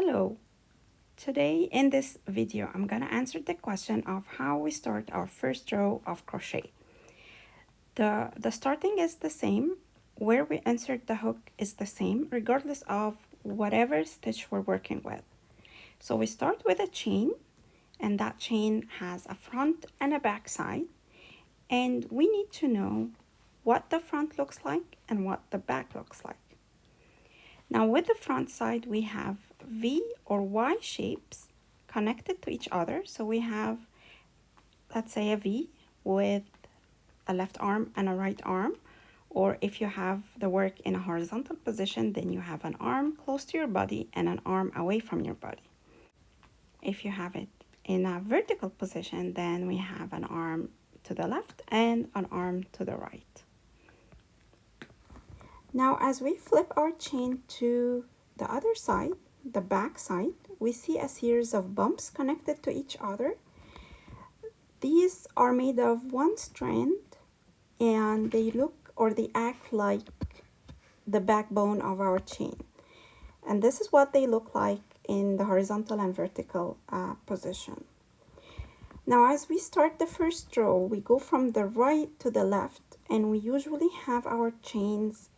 Hello! Today in this video I'm gonna answer the question of how we start our first row of crochet. The starting is the same, where we insert the hook is the same regardless of whatever stitch we're working with. So we start with a chain, and that chain has a front and a back side, and we need to know what the front looks like and what the back looks like. Now with the front side we have V or Y shapes connected to each other. So we have, let's say, a V with a left arm and a right arm, or if you have the work in a horizontal position, then you have an arm close to your body and an arm away from your body. If you have it in a vertical position, then we have an arm to the left and an arm to the right. Now as we flip our chain to the other side, the back side, we see a series of bumps connected to each other. These are made of one strand, and they look or they act like the backbone of our chain. And this is what they look like in the horizontal and vertical position. Now as we start the first row, we go from the right to the left, and we usually have our chains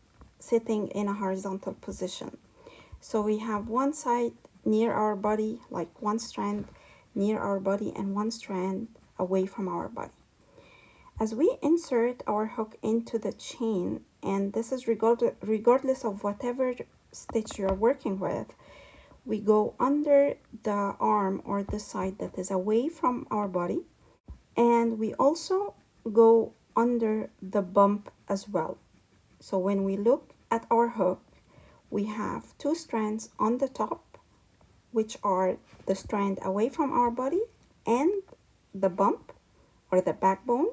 sitting in a horizontal position. So we have one side near our body, like one strand near our body and one strand away from our body. As we insert our hook into the chain, and this is regardless of whatever stitch you're working with, we go under the arm or the side that is away from our body, and we also go under the bump as well. So when we look at our hook, we have two strands on the top, which are the strand away from our body and the bump or the backbone.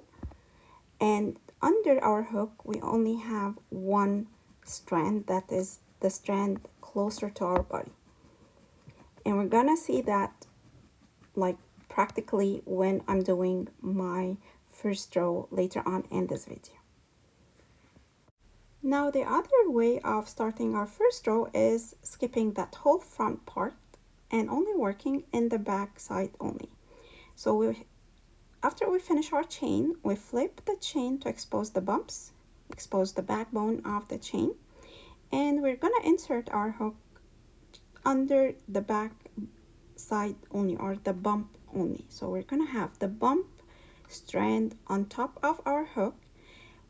And under our hook, we only have one strand, that is the strand closer to our body. And we're gonna see that like practically when I'm doing my first row later on in this video. Now the other way of starting our first row is skipping that whole front part and only working in the back side only. So after we finish our chain, we flip the chain to expose the bumps, expose the backbone of the chain, and we're gonna insert our hook under the back side only, or the bump only. So we're gonna have the bump strand on top of our hook,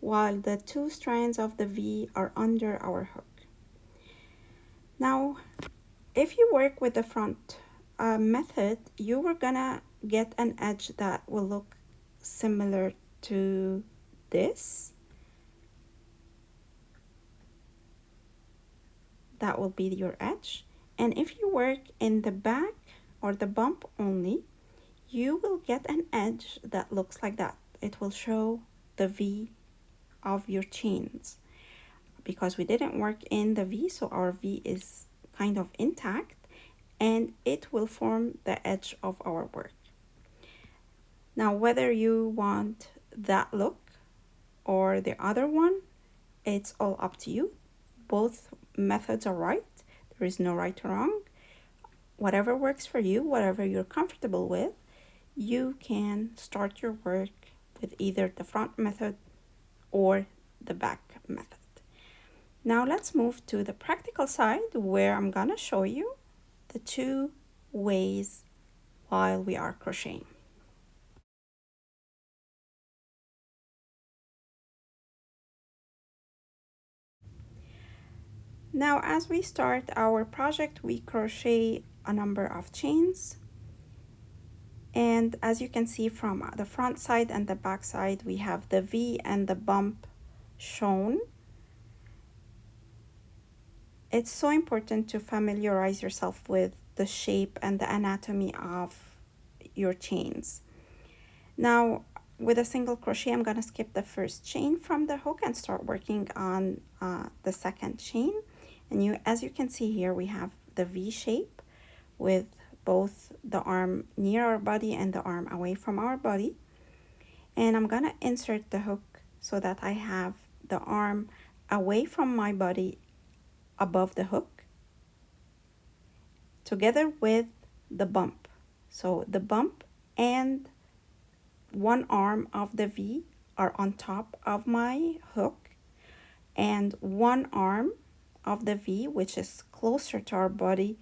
while the two strands of the V are under our hook. Now, if you work with the front method, you are gonna get an edge that will look similar to this. That will be your edge. And if you work in the back or the bump only, you will get an edge that looks like that. It will show the V of your chains. Because we didn't work in the V, so our V is kind of intact, and it will form the edge of our work. Now whether you want that look or the other one, it's all up to you. Both methods are right. There is no right or wrong. Whatever works for you, whatever you're comfortable with, you can start your work with either the front method or the back method. Now let's move to the practical side, where I'm gonna show you the two ways while we are crocheting. Now as we start our project, we crochet a number of chains, and as you can see from the front side and the back side, we have the V and the bump shown. It's so important to familiarize yourself with the shape and the anatomy of your chains. Now with a single crochet, I'm gonna skip the first chain from the hook and start working on the second chain. And as you can see here, we have the V shape with both the arm near our body and the arm away from our body. And I'm gonna insert the hook so that I have the arm away from my body above the hook, together with the bump. So the bump and one arm of the V are on top of my hook, and one arm of the V, which is closer to our body,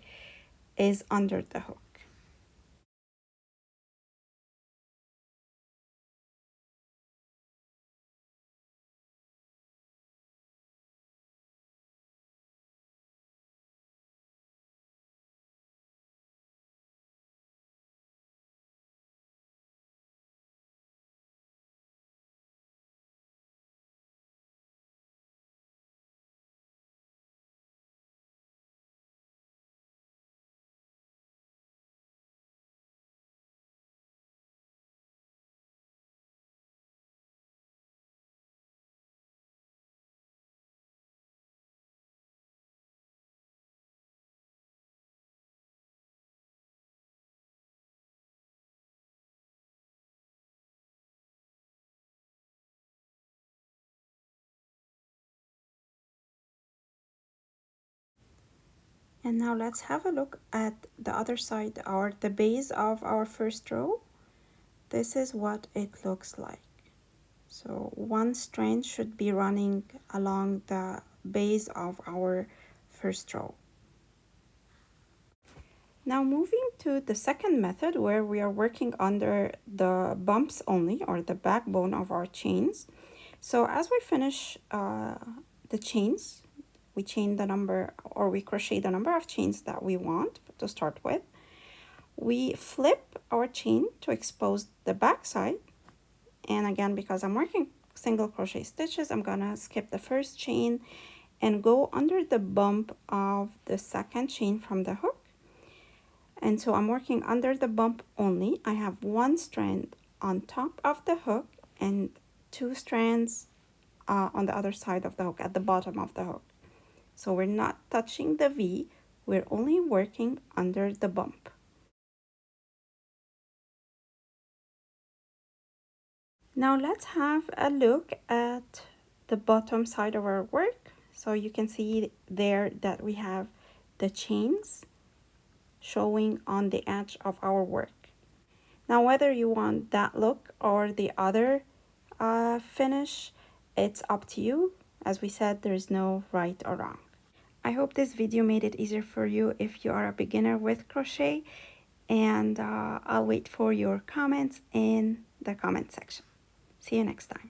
is under the hook. And now let's have a look at the other side, or the base of our first row. This is what it looks like. So one strand should be running along the base of our first row. Now moving to the second method, where we are working under the bumps only, or the backbone of our chains. So as we finish the chains, we chain the number, or we crochet the number of chains that we want to start with. We flip our chain to expose the back side. And again, because I'm working single crochet stitches, I'm gonna skip the first chain and go under the bump of the second chain from the hook. And so I'm working under the bump only. I have one strand on top of the hook and two strands on the other side of the hook, at the bottom of the hook. So we're not touching the V, we're only working under the bump. Now let's have a look at the bottom side of our work. So you can see there that we have the chains showing on the edge of our work. Now whether you want that look or the other finish, it's up to you. As we said, there's no right or wrong. I hope this video made it easier for you if you are a beginner with crochet, and I'll wait for your comments in the comment section. See you next time.